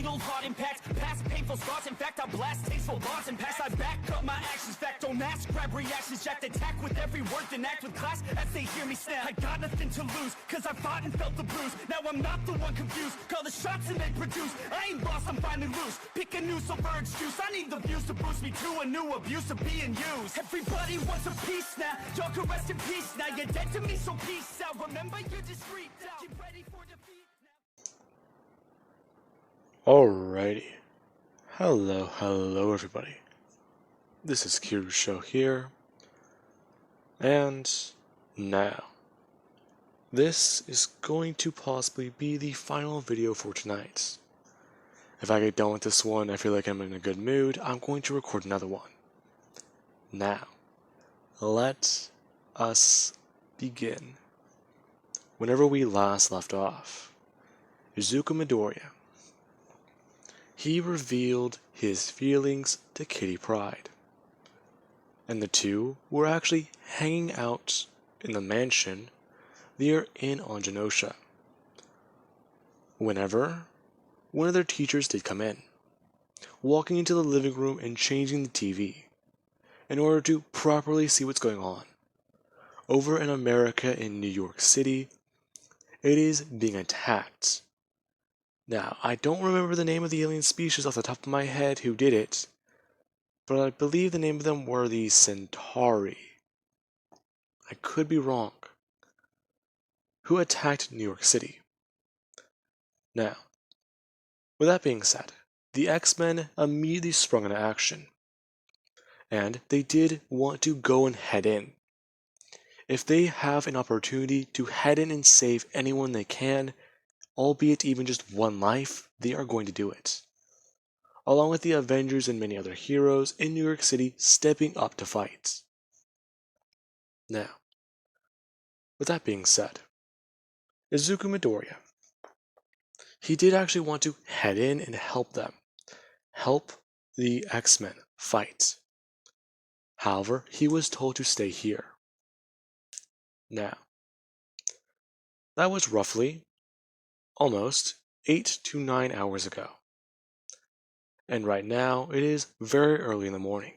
fatal heart impact, past painful scars. In fact, I blast tasteful bars and pass. I back up my actions, fact don't ask, grab reactions, jacked attack with every word, then act with class as they hear me snap. I got nothing to lose, cause I fought and felt the bruise. Now I'm not the one confused, call the shots and they produce. I ain't lost, I'm finally loose, pick a new silver excuse. I need the views to boost me to a new abuse of being used. Everybody wants a piece now, y'all can rest in peace now. You're dead to me, so peace out. Remember, you're discreet out. Get ready for defeat now. Alrighty. Hello everybody. This is Kiru's show here. And now, this is going to possibly be the final video for tonight. If I get done with this one, I feel like I'm in a good mood, I'm going to record another one. Now, let us begin. Whenever we last left off, Izuku Midoriya, he revealed his feelings to Kitty Pryde, and the two were actually hanging out in the mansion they are in on Genosha, whenever one of their teachers did come in, walking into the living room and changing the TV, in order to properly see what's going on. Over in America in New York City, it is being attacked. Now, I don't remember the name of the alien species off the top of my head who did it, but I believe the name of them were the Centauri. I could be wrong. Who attacked New York City. Now, with that being said, the X-Men immediately sprung into action, and they did want to go and head in. If they have an opportunity to head in and save anyone they can, albeit even just one life, they are going to do it. Along with the Avengers and many other heroes in New York City stepping up to fight. Now, with that being said, Izuku Midoriya, he did actually want to head in and help them. Help the X-Men fight. However, he was told to stay here. Now, that was roughly almost 8 to 9 hours ago. And right now, it is very early in the morning.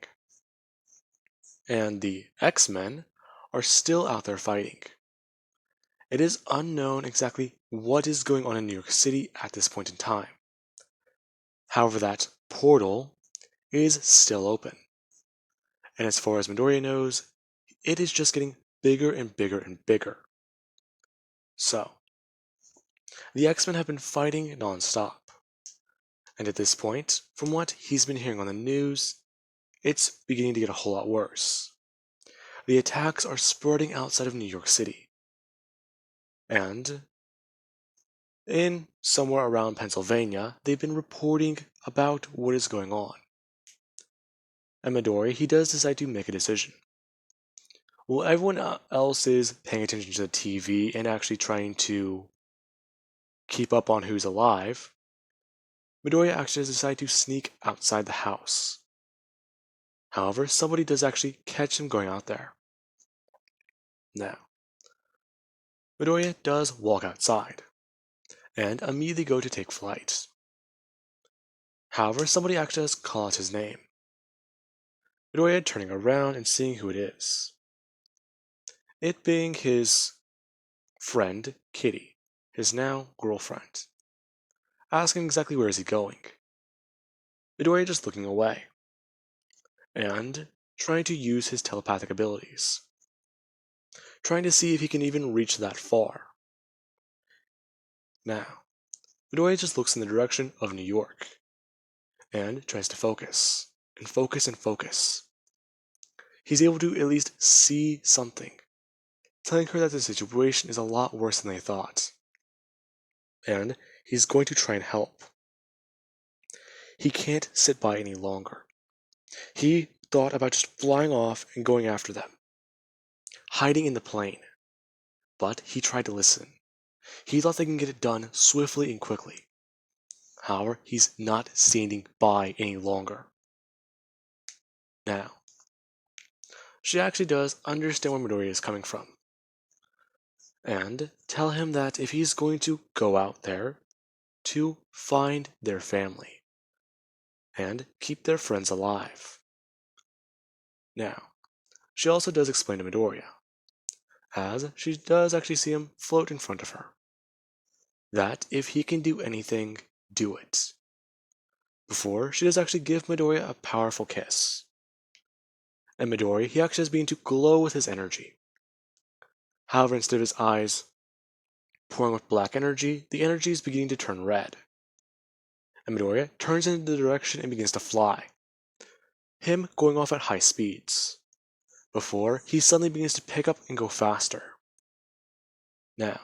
And the X-Men are still out there fighting. It is unknown exactly what is going on in New York City at this point in time. However, that portal is still open. And as far as Midoriya knows, it is just getting bigger and bigger and bigger. So, the X-Men have been fighting non-stop. And at this point, from what he's been hearing on the news, it's beginning to get a whole lot worse. The attacks are spreading outside of New York City. And in somewhere around Pennsylvania, they've been reporting about what is going on. And Midoriya, he does decide to make a decision. While everyone else is paying attention to the TV and actually trying to keep up on who's alive, Midoriya actually has decided to sneak outside the house. However, somebody does actually catch him going out there. Now, Midoriya does walk outside, and immediately go to take flight. However, somebody actually does call out his name. Midoriya turning around and seeing who it is. It being his friend, Kitty, his now girlfriend. Asking exactly where is he going. Midoriya just looking away, and trying to use his telepathic abilities. Trying to see if he can even reach that far. Now, Midoriya just looks in the direction of New York, and tries to focus, and focus and focus. He's able to at least see something, telling her that the situation is a lot worse than they thought. And he's going to try and help. He can't sit by any longer. He thought about just flying off and going after them, hiding in the plane. But he tried to listen. He thought they can get it done swiftly and quickly. However, he's not standing by any longer. Now, she actually does understand where Midoriya is coming from, and tell him that if he's going to go out there to find their family and keep their friends alive. Now, she also does explain to Midoriya, as she does actually see him float in front of her, that if he can do anything, do it. Before, she does actually give Midoriya a powerful kiss. And Midoriya, he actually has begun to glow with his energy. However, instead of his eyes pouring with black energy, the energy is beginning to turn red. And Midoriya turns in the direction and begins to fly, him going off at high speeds. Before, he suddenly begins to pick up and go faster. Now,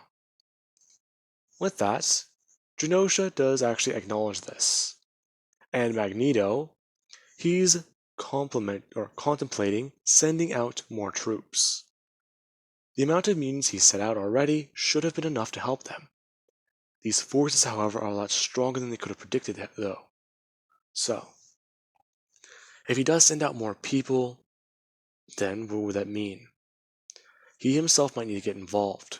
with that, Genosha does actually acknowledge this. And Magneto, he's contemplating sending out more troops. The amount of mutants he set out already should have been enough to help them. These forces, however, are a lot stronger than they could have predicted, though. So, if he does send out more people, then what would that mean? He himself might need to get involved.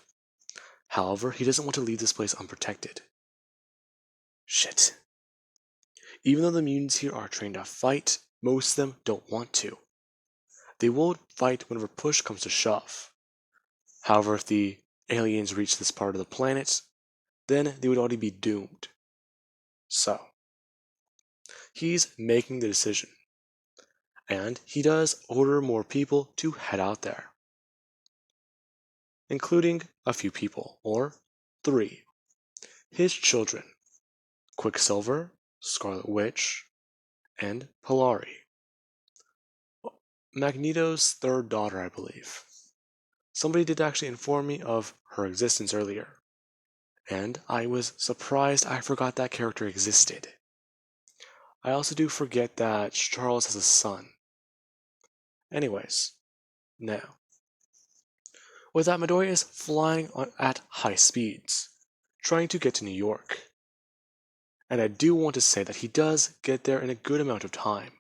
However, he doesn't want to leave this place unprotected. Shit. Even though the mutants here are trained to fight, most of them don't want to. They will fight whenever push comes to shove. However, if the aliens reach this part of the planet, then they would already be doomed. So, he's making the decision. And he does order more people to head out there, including a few people, or 3. His children, Quicksilver, Scarlet Witch, and Polari. Magneto's third daughter, I believe. Somebody did actually inform me of her existence earlier, and I was surprised I forgot that character existed. I also do forget that Charles has a son. Anyways, now, with that, Midoriya is flying at high speeds, trying to get to New York. And I do want to say that he does get there in a good amount of time.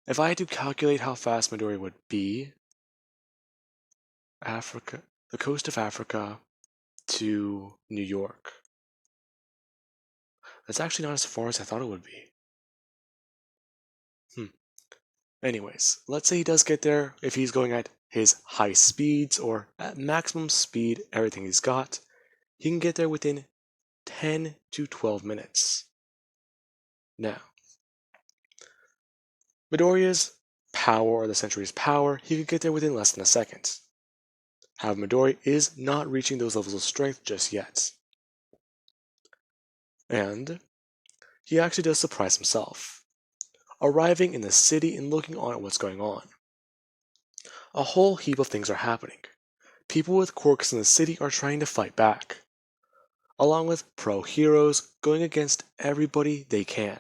If I had to calculate how fast Midoriya would be, the coast of Africa to New York. That's actually not as far as I thought it would be. Anyways, let's say he does get there. If he's going at his high speeds or at maximum speed, everything he's got, he can get there within 10 to 12 minutes. Now, Midoriya's power, or the Century's power, he could get there within less than a second. However, Midoriya is not reaching those levels of strength just yet. And he actually does surprise himself, arriving in the city and looking on at what's going on. A whole heap of things are happening. People with quirks in the city are trying to fight back, along with pro-heroes going against everybody they can.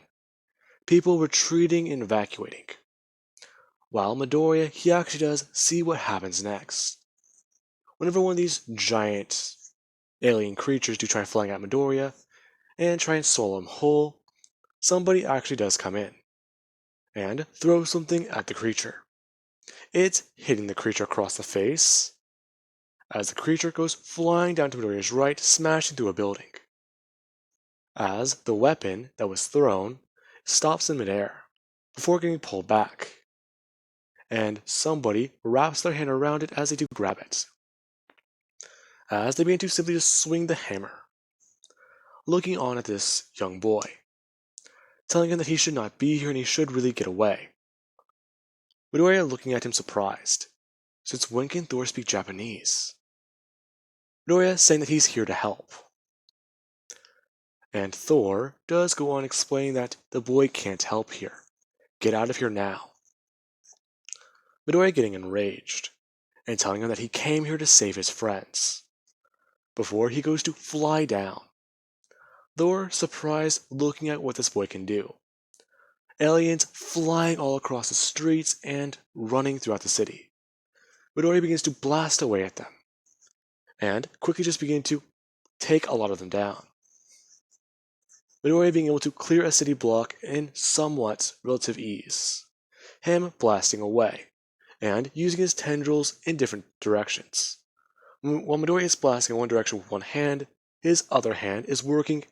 People retreating and evacuating. While Midoriya, he actually does see what happens next. Whenever one of these giant alien creatures do try flying at Midoriya and try and swallow him whole, somebody actually does come in and throw something at the creature. It's hitting the creature across the face as the creature goes flying down to Midoriya's right, smashing through a building. As the weapon that was thrown stops in midair before getting pulled back, and somebody wraps their hand around it as they do grab it. As they begin to simply just swing the hammer, looking on at this young boy, telling him that he should not be here and he should really get away. Midoriya looking at him surprised, since when can Thor speak Japanese? Midoriya saying that he's here to help. And Thor does go on explaining that the boy can't help here. Get out of here now. Midoriya getting enraged, and telling him that he came here to save his friends, before he goes to fly down. Thor surprised looking at what this boy can do. Aliens flying all across the streets and running throughout the city. Midoriya begins to blast away at them, and quickly just begin to take a lot of them down. Midoriya being able to clear a city block in somewhat relative ease. Him blasting away, and using his tendrils in different directions. While Midoriya is blasting in one direction with one hand, his other hand is working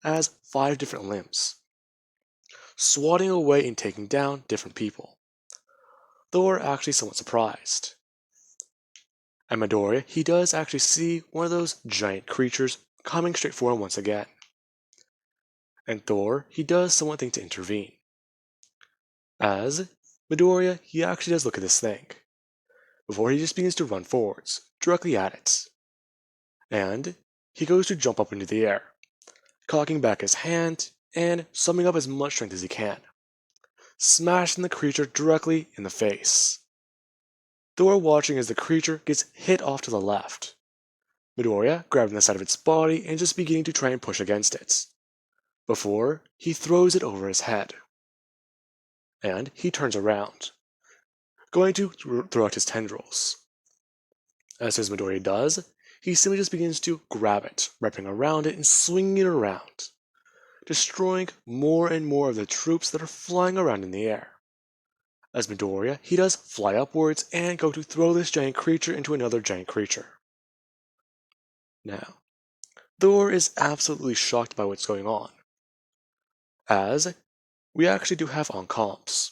as 5 different limbs, swatting away and taking down different people. Thor actually somewhat surprised. And Midoriya, he does actually see one of those giant creatures coming straight for him once again. And Thor, he does somewhat think to intervene. As Midoriya, he actually does look at this thing, before he just begins to run forwards, directly at it. And he goes to jump up into the air, cocking back his hand and summing up as much strength as he can, smashing the creature directly in the face. Thor watching as the creature gets hit off to the left. Midoriya grabbing the side of its body and just beginning to try and push against it, before he throws it over his head. And he turns around, going to throw out his tendrils. As soon as Midoriya does, he simply just begins to grab it, wrapping around it and swinging it around, destroying more and more of the troops that are flying around in the air. As Midoriya, he does fly upwards and go to throw this giant creature into another giant creature. Now, Thor is absolutely shocked by what's going on, as we actually do have on comms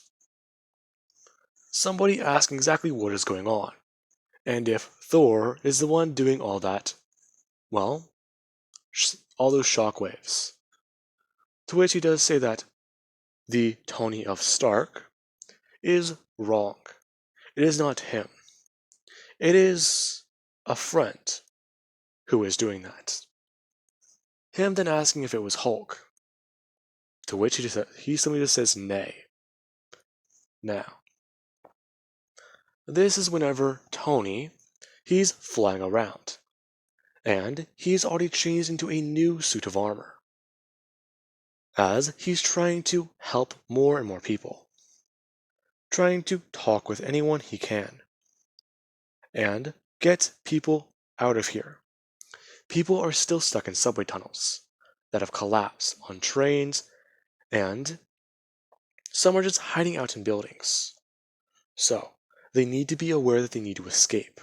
somebody asking exactly what is going on, and if Thor is the one doing all that, well, all those shockwaves. To which he does say that the Tony of Stark is wrong. It is not him. It is a friend who is doing that. Him then asking if it was Hulk. To which he simply just says nay. Now, this is whenever Tony, he's flying around, and he's already changed into a new suit of armor, as he's trying to help more and more people, trying to talk with anyone he can, and get people out of here. People are still stuck in subway tunnels that have collapsed on trains, and some are just hiding out in buildings. So, they need to be aware that they need to escape.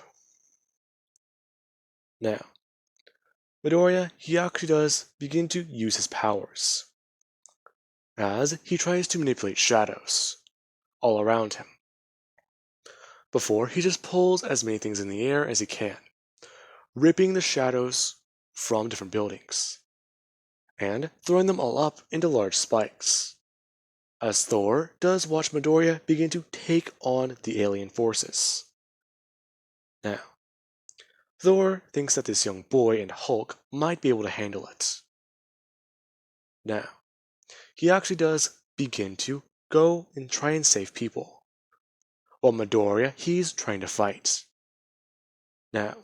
Now, Midoriya, he actually does begin to use his powers, as he tries to manipulate shadows all around him. Before, he just pulls as many things in the air as he can, ripping the shadows from different buildings, and throwing them all up into large spikes. As Thor does watch Midoriya begin to take on the alien forces. Now, Thor thinks that this young boy and Hulk might be able to handle it. Now, he actually does begin to go and try and save people, while Midoriya, he's trying to fight. Now,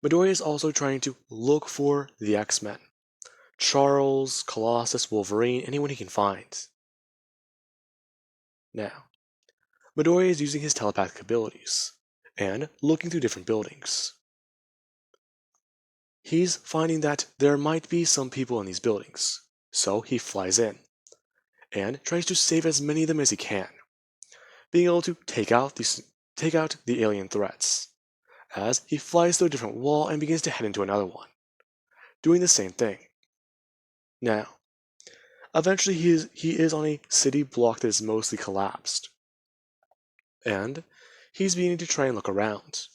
Midoriya is also trying to look for the X-Men. Charles, Colossus, Wolverine, anyone he can find. Now, Midoriya is using his telepathic abilities and looking through different buildings. He's finding that there might be some people in these buildings, so he flies in and tries to save as many of them as he can, being able to take out the alien threats, as he flies through a different wall and begins to head into another one, doing the same thing. Now, eventually he is on a city block that is mostly collapsed, and he's beginning to try and look around,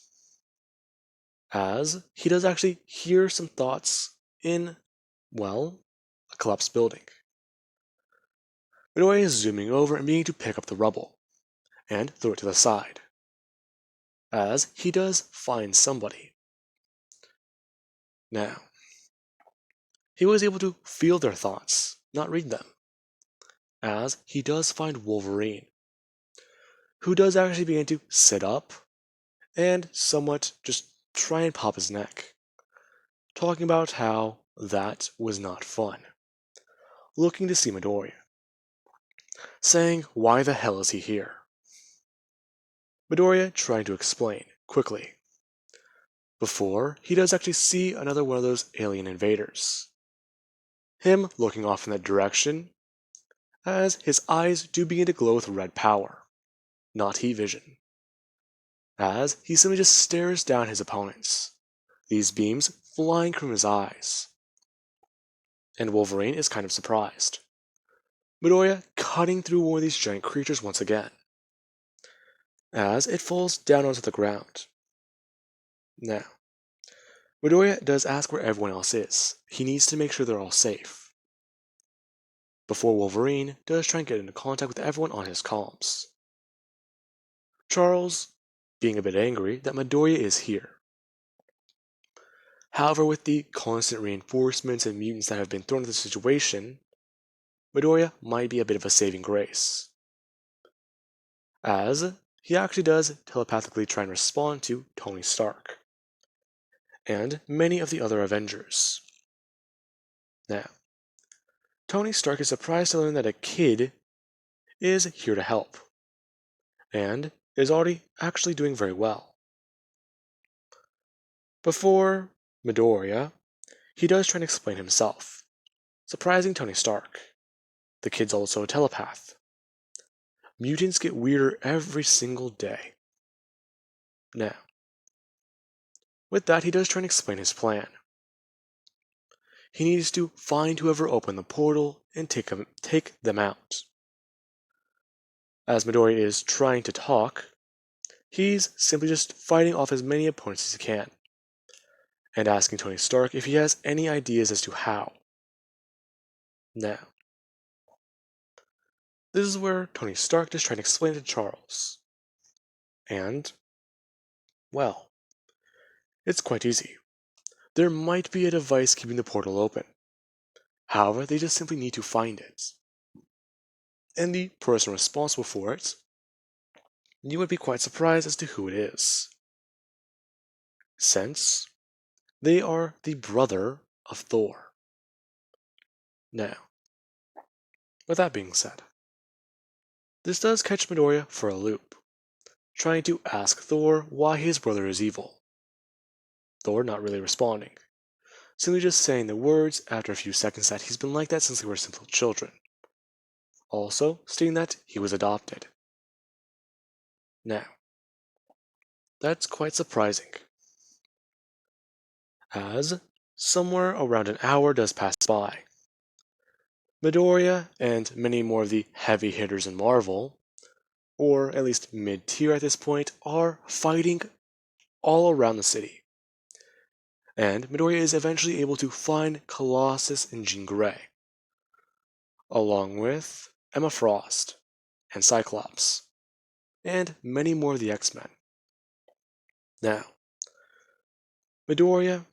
as he does actually hear some thoughts in, well, a collapsed building. Midoriya is zooming over and beginning to pick up the rubble, and throw it to the side, as he does find somebody. Now, he was able to feel their thoughts, not read them, as he does find Wolverine, who does actually begin to sit up and somewhat just try and pop his neck, talking about how that was not fun, looking to see Midoriya, saying why the hell is he here? Midoriya trying to explain quickly, before he does actually see another one of those alien invaders. Him looking off in that direction, as his eyes do begin to glow with red power, not heat vision, as he simply just stares down his opponents, these beams flying from his eyes. and Wolverine is kind of surprised. Midoriya cutting through one of these giant creatures once again, as it falls down onto the ground. Now, Midoriya does ask where everyone else is. He needs to make sure they're all safe, before Wolverine does try and get into contact with everyone on his comms. Charles being a bit angry that Midoriya is here. However, with the constant reinforcements and mutants that have been thrown into the situation, Midoriya might be a bit of a saving grace, as he actually does telepathically try and respond to Tony Stark and many of the other Avengers. Now, Tony Stark is surprised to learn that a kid is here to help, and is already actually doing very well. Before Midoriya, he does try and explain himself, surprising Tony Stark. The kid's also a telepath. Mutants get weirder every single day. Now, with that, he does try and explain his plan. He needs to find whoever opened the portal and take them out. As Midoriya is trying to talk, he's simply just fighting off as many opponents as he can, and asking Tony Stark if he has any ideas as to how. Now, this is where Tony Stark is trying to explain to Charles. And, well, it's quite easy. There might be a device keeping the portal open. However, they just simply need to find it. And the person responsible for it, you would be quite surprised as to who it is, since they are the brother of Thor. Now, with that being said, this does catch Midoriya for a loop, trying to ask Thor why his brother is evil. Thor not really responding, simply just saying the words after a few seconds that he's been like that since they were simple children, also stating that he was adopted. Now, that's quite surprising, as somewhere around an hour does pass by. Midoriya and many more of the heavy hitters in Marvel, or at least mid-tier at this point, are fighting all around the city. And Midoriya is eventually able to find Colossus and Jean Grey, along with Emma Frost and Cyclops, and many more of the X-Men. Now, Midoriya,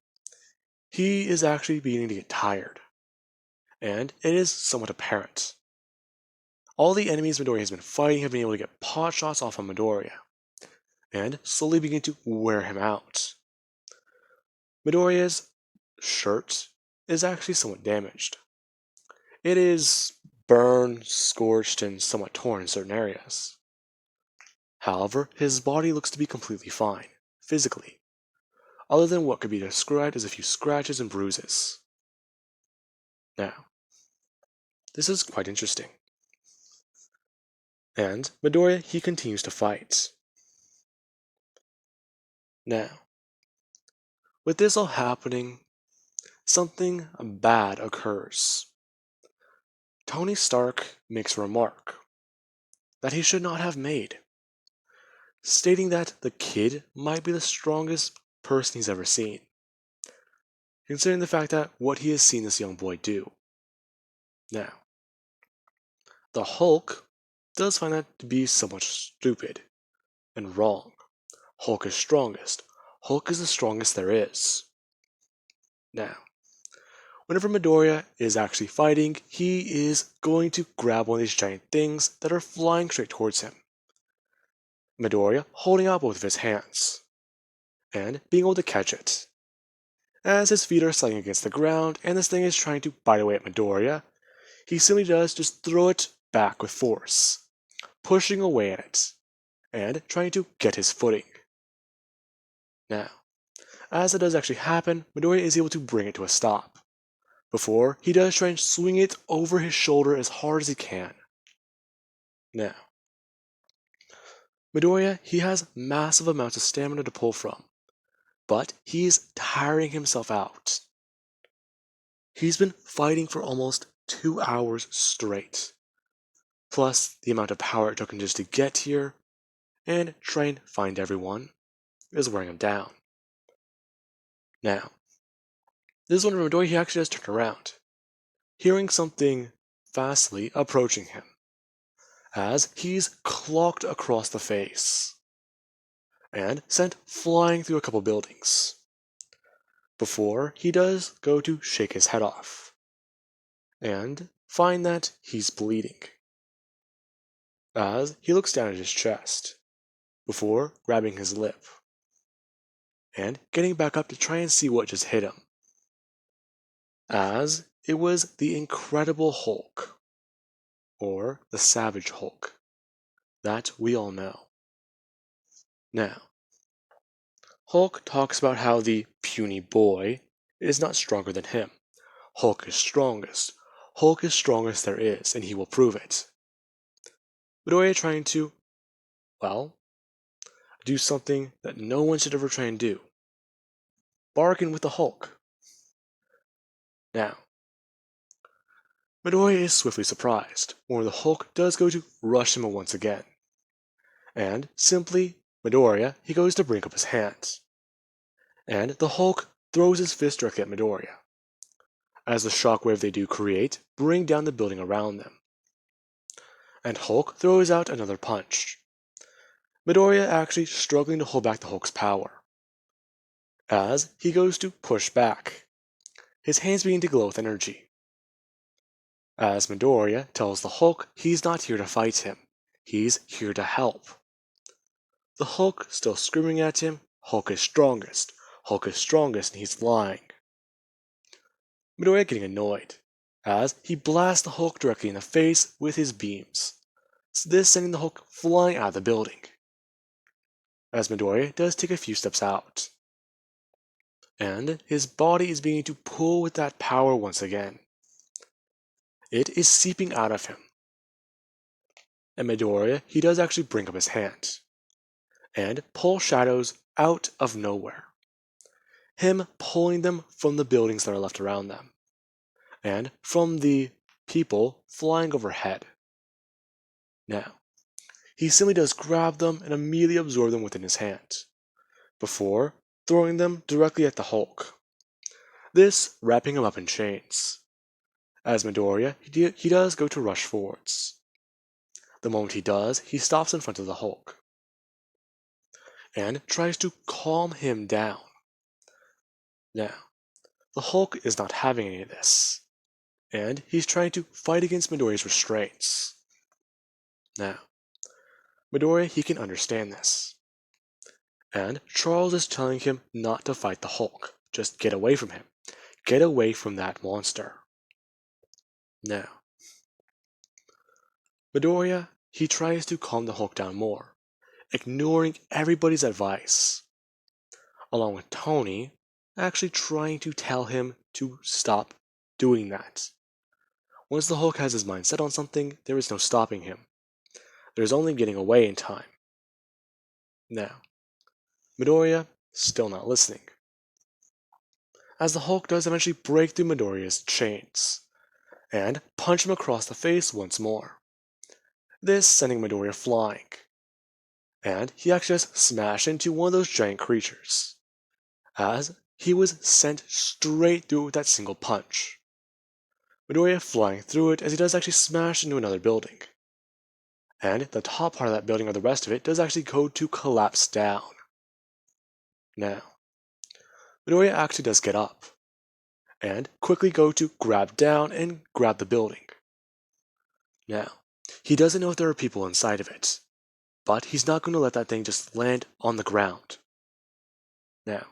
he is actually beginning to get tired, and it is somewhat apparent. All the enemies Midoriya has been fighting have been able to get pot shots off of Midoriya, and slowly begin to wear him out. Midoriya's shirt is actually somewhat damaged. It is burned, scorched, and somewhat torn in certain areas. However, his body looks to be completely fine, physically, other than what could be described as a few scratches and bruises. Now, this is quite interesting. And Midoriya, he continues to fight. Now, with this all happening, something bad occurs. Tony Stark makes a remark that he should not have made, stating that the kid might be the strongest person he's ever seen, considering the fact that what he has seen this young boy do. Now, the Hulk does find that to be somewhat stupid and wrong. Hulk is strongest. Hulk is the strongest there is. Now, whenever Midoriya is actually fighting, he is going to grab one of these giant things that are flying straight towards him. Midoriya holding out both of his hands, and being able to catch it. As his feet are sliding against the ground, and this thing is trying to bite away at Midoriya, he simply does just throw it back with force, pushing away at it, and trying to get his footing. Now, as it does actually happen, Midoriya is able to bring it to a stop, before he does try and swing it over his shoulder as hard as he can. Now, Midoriya, he has massive amounts of stamina to pull from, but he is tiring himself out. he's been fighting for almost 2 hours straight, plus the amount of power it took him just to get here and try and find everyone is wearing him down. Now, this is when Midori he actually does turn around, hearing something fastly approaching him, as he's clocked across the face and sent flying through a couple buildings, before he does go to shake his head off and find that he's bleeding, as he looks down at his chest before grabbing his lip and getting back up to try and see what just hit him, as it was the Incredible Hulk, or the Savage Hulk, that we all know. Now, Hulk talks about how the puny boy is not stronger than him. Hulk is strongest. Hulk is strongest there is, and he will prove it. Midoriya trying to, well, do something that no one should ever try and do. Bargain with the Hulk. Now, Midoriya is swiftly surprised when the Hulk does go to rush him once again. And simply, Midoriya, he goes to bring up his hands. And the Hulk throws his fist directly at Midoriya, as the shockwave they do create bring down the building around them. And Hulk throws out another punch. Midoriya actually struggling to hold back the Hulk's power, as he goes to push back, his hands begin to glow with energy. As Midoriya tells the Hulk he's not here to fight him, he's here to help. The Hulk still screaming at him, Hulk is strongest, and he's lying. Midoriya getting annoyed, as he blasts the Hulk directly in the face with his beams, this sending the Hulk flying out of the building. As Midoriya does take a few steps out, and his body is beginning to pull with that power once again. It is seeping out of him. And Midoriya, he does actually bring up his hand, and pull shadows out of nowhere. Him pulling them from the buildings that are left around them, and from the people flying overhead. Now, he simply does grab them and immediately absorb them within his hand, before throwing them directly at the Hulk. This wrapping him up in chains. As Midoriya, he does go to rush forwards. The moment he does, he stops in front of the Hulk, and tries to calm him down. Now, the Hulk is not having any of this, and he's trying to fight against Midoriya's restraints. Now, Midoriya, he can understand this, and Charles is telling him not to fight the Hulk, just get away from him. Get away from that monster. Now, Midoriya, he tries to calm the Hulk down more, ignoring everybody's advice, along with Tony actually trying to tell him to stop doing that. Once the Hulk has his mind set on something, there is no stopping him. There is only getting away in time. Now, Midoriya still not listening, as the Hulk does eventually break through Midoriya's chains and punch him across the face once more, this sending Midoriya flying, and he actually just smashed into one of those giant creatures, as he was sent straight through with that single punch. Midoriya flying through it as he does actually smash into another building, and the top part of that building or the rest of it does actually go to collapse down. Now, Midoriya actually does get up, and quickly go to grab down and grab the building. Now, he doesn't know if there are people inside of it, but he's not going to let that thing just land on the ground. Now,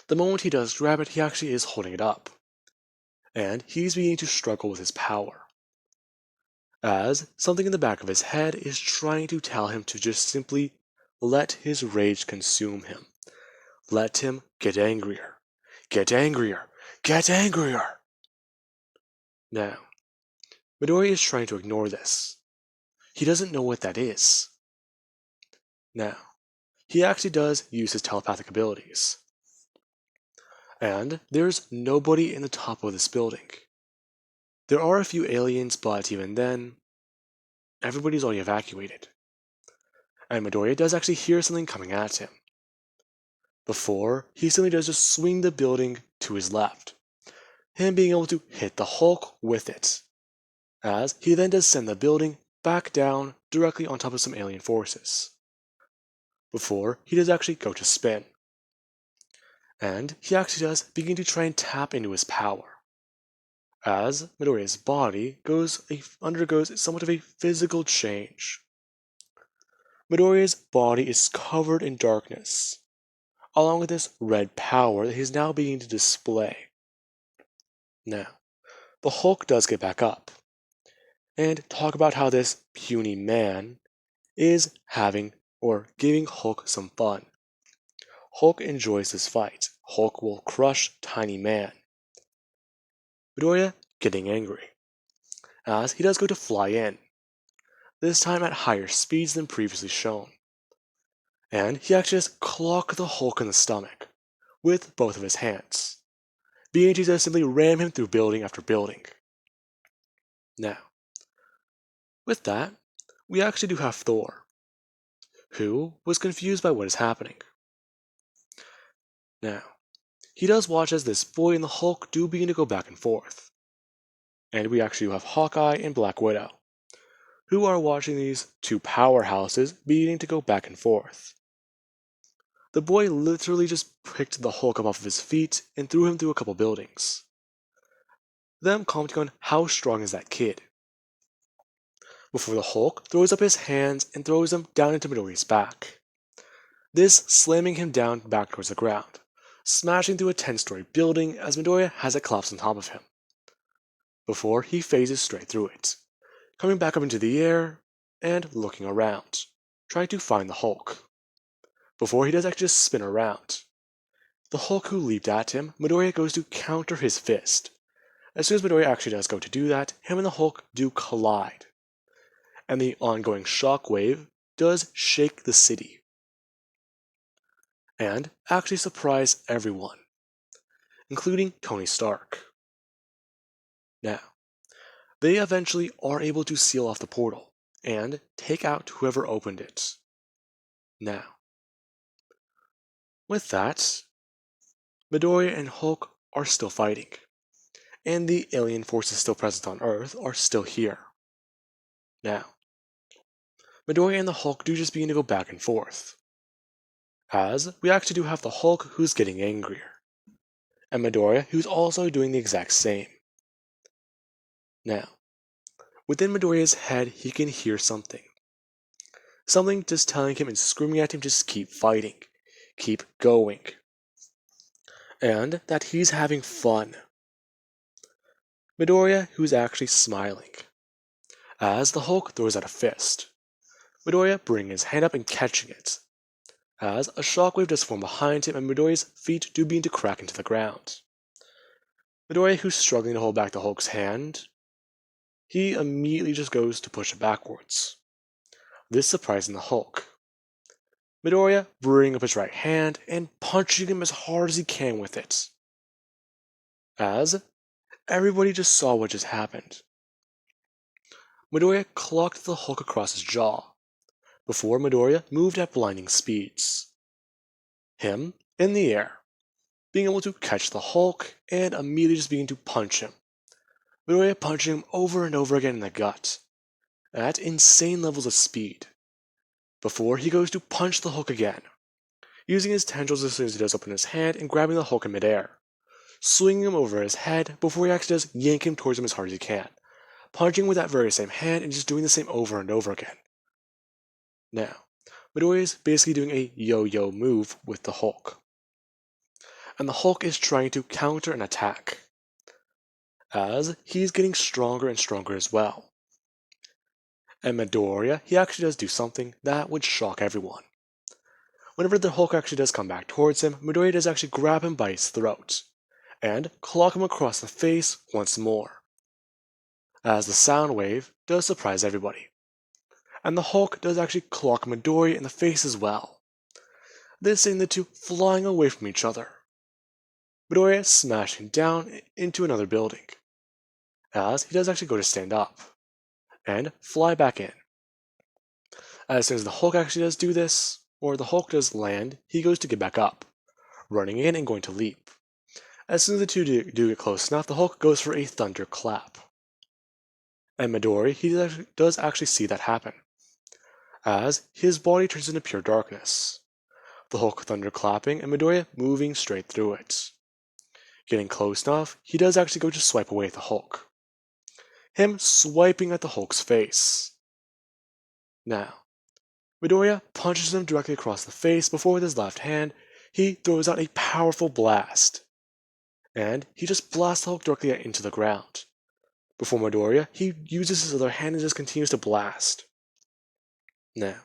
the moment he does grab it, he actually is holding it up, and he's beginning to struggle with his power, as something in the back of his head is trying to tell him to just simply let his rage consume him. Let him get angrier. Get angrier. Get angrier! Now, Midoriya is trying to ignore this. He doesn't know what that is. Now, he actually does use his telepathic abilities, And there's nobody in the top of this building. There are a few aliens, but even then, everybody's already evacuated. And Midoriya does actually hear something coming at him. Before, he simply does just swing the building to his left, him being able to hit the Hulk with it, as he then does send the building back down directly on top of some alien forces. Before, he does actually go to spin. And he actually does begin to try and tap into his power, as Midoriya's body undergoes somewhat of a physical change. Midoriya's body is covered in darkness, along with this red power that he's now beginning to display. Now, the Hulk does get back up, and talk about how this puny man is having or giving Hulk some fun. Hulk enjoys this fight. Hulk will crush Tiny Man. Midoriya getting angry, as he does go to fly in, this time at higher speeds than previously shown. And he actually just clocked the Hulk in the stomach with both of his hands, being able to just simply ram him through building after building. Now, with that, we actually do have Thor, who was confused by what is happening. Now, he does watch as this boy and the Hulk do begin to go back and forth. And we actually have Hawkeye and Black Widow, who are watching these two powerhouses beginning to go back and forth. The boy literally just picked the Hulk up off of his feet and threw him through a couple buildings, them commenting on how strong is that kid, before the Hulk throws up his hands and throws him down into Midoriya's back, this slamming him down back towards the ground, smashing through a 10-story building as Midoriya has it collapse on top of him, before he phases straight through it, coming back up into the air and looking around, trying to find the Hulk, before he does actually just spin around. The Hulk who leaped at him, Midoriya goes to counter his fist. As soon as Midoriya actually does go to do that, him and the Hulk do collide, and the ongoing shockwave does shake the city, and actually surprise everyone, including Tony Stark. Now, they eventually are able to seal off the portal and take out whoever opened it. Now, with that, Midoriya and Hulk are still fighting, and the alien forces still present on Earth are still here. Now, Midoriya and the Hulk do just begin to go back and forth, as we actually do have the Hulk who's getting angrier, and Midoriya who's also doing the exact same. Now, within Midoriya's head, he can hear something. Something just telling him and screaming at him just keep fighting, keep going, and that he's having fun. Midoriya who's actually smiling, as the Hulk throws out a fist, Midoriya bringing his hand up and catching it, as a shockwave does form behind him and Midoriya's feet do begin to crack into the ground. Midoriya who's struggling to hold back the Hulk's hand, he immediately just goes to push it backwards, this surprising the Hulk. Midoriya bringing up his right hand and punching him as hard as he can with it, as everybody just saw what just happened. Midoriya clocked the Hulk across his jaw, before Midoriya moved at blinding speeds, him in the air, being able to catch the Hulk and immediately just begin to punch him. Midoriya punching him over and over again in the gut, at insane levels of speed, before he goes to punch the Hulk again, using his tendrils as soon as he does open his hand and grabbing the Hulk in midair, swinging him over his head before he actually does yank him towards him as hard as he can, punching with that very same hand and just doing the same over and over again. Now, Midoriya is basically doing a yo-yo move with the Hulk, and the Hulk is trying to counter an attack, as he's getting stronger and stronger as well. And Midoriya, he actually does do something that would shock everyone. Whenever the Hulk actually does come back towards him, Midoriya does actually grab him by his throat, and clock him across the face once more, as the sound wave does surprise everybody. And the Hulk does actually clock Midoriya in the face as well, this sending the two flying away from each other. Midoriya smashing down into another building, as he does actually go to stand up and fly back in. As soon as the Hulk actually does do this, or the Hulk does land, he goes to get back up, running in and going to leap. As soon as the two do get close enough, the Hulk goes for a thunderclap. And Midori, he does actually see that happen, as his body turns into pure darkness. The Hulk thunderclapping and Midoriya moving straight through it. Getting close enough, he does actually go to swipe away at the Hulk. Him swiping at the Hulk's face. Now, Midoriya punches him directly across the face before with his left hand, he throws out a powerful blast. And he just blasts the Hulk directly into the ground. Before Midoriya, he uses his other hand and just continues to blast. Now,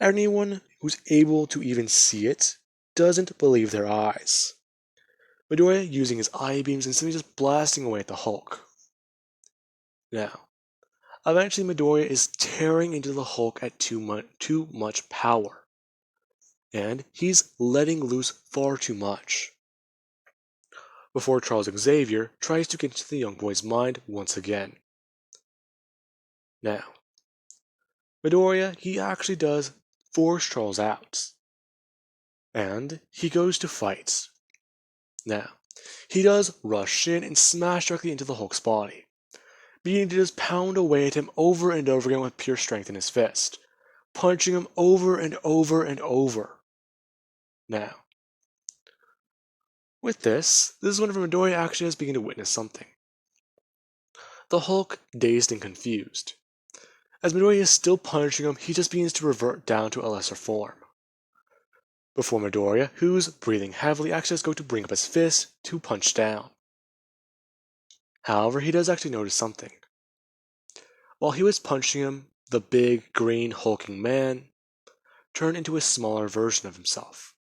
anyone who's able to even see it doesn't believe their eyes. Midoriya using his eye beams and simply just blasting away at the Hulk. Now, eventually Midoriya is tearing into the Hulk at too much power. And he's letting loose far too much. Before Charles Xavier tries to get into the young boy's mind once again. Now, Midoriya, he actually does force Charles out. And he goes to fight. Now, he does rush in and smash directly into the Hulk's body, beginning to just pound away at him over and over again with pure strength in his fist, punching him over and over and over. Now, with this is whenever Midoriya actually has begun to witness something. The Hulk, dazed and confused. As Midoriya is still punching him, he just begins to revert down to a lesser form. Before Midoriya, who's breathing heavily, actually has to go to bring up his fist to punch down. However, he does actually notice something. While he was punching him, the big, green, hulking man turned into a smaller version of himself.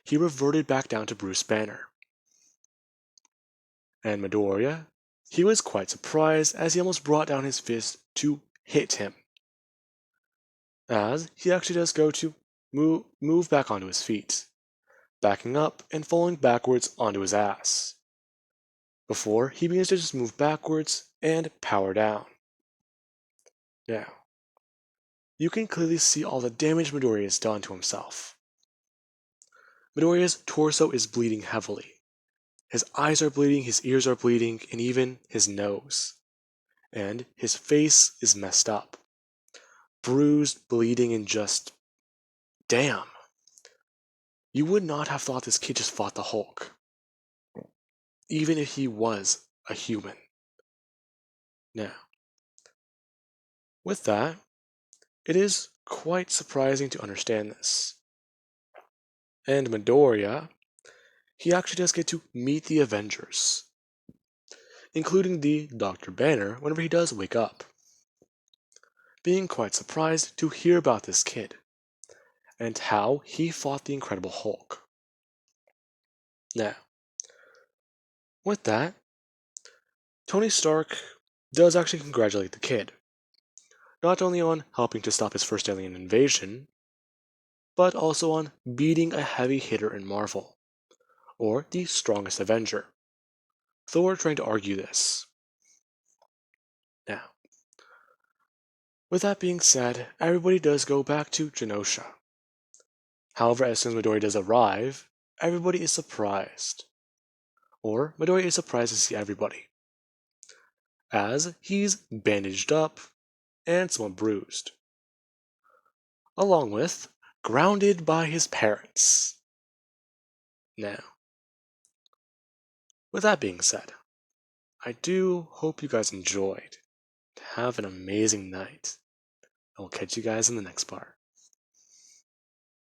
He reverted back down to Bruce Banner. And Midoriya, he was quite surprised as he almost brought down his fist to hit him. As he actually does go to move back onto his feet, backing up and falling backwards onto his ass. Before he begins to just move backwards and power down. Now, you can clearly see all the damage Midoriya has done to himself. Midoriya's torso is bleeding heavily. His eyes are bleeding, his ears are bleeding, and even his nose. And his face is messed up. Bruised, bleeding, and just... damn. You would not have thought this kid just fought the Hulk. Even if he was a human. Now, with that, it is quite surprising to understand this. And Midoriya, he actually does get to meet the Avengers, including the Dr. Banner whenever he does wake up, being quite surprised to hear about this kid, and how he fought the Incredible Hulk. Now, with that, Tony Stark does actually congratulate the kid, not only on helping to stop his first alien invasion, but also on beating a heavy hitter in Marvel, or the strongest Avenger. Thor trying to argue this. Now, with that being said, everybody does go back to Genosha. However, as soon as Midori does arrive, everybody is surprised. Or Midori is surprised to see everybody, as he's bandaged up and somewhat bruised, along with grounded by his parents. Now, with that being said, I do hope you guys enjoyed. Have an amazing night. I will catch you guys in the next part.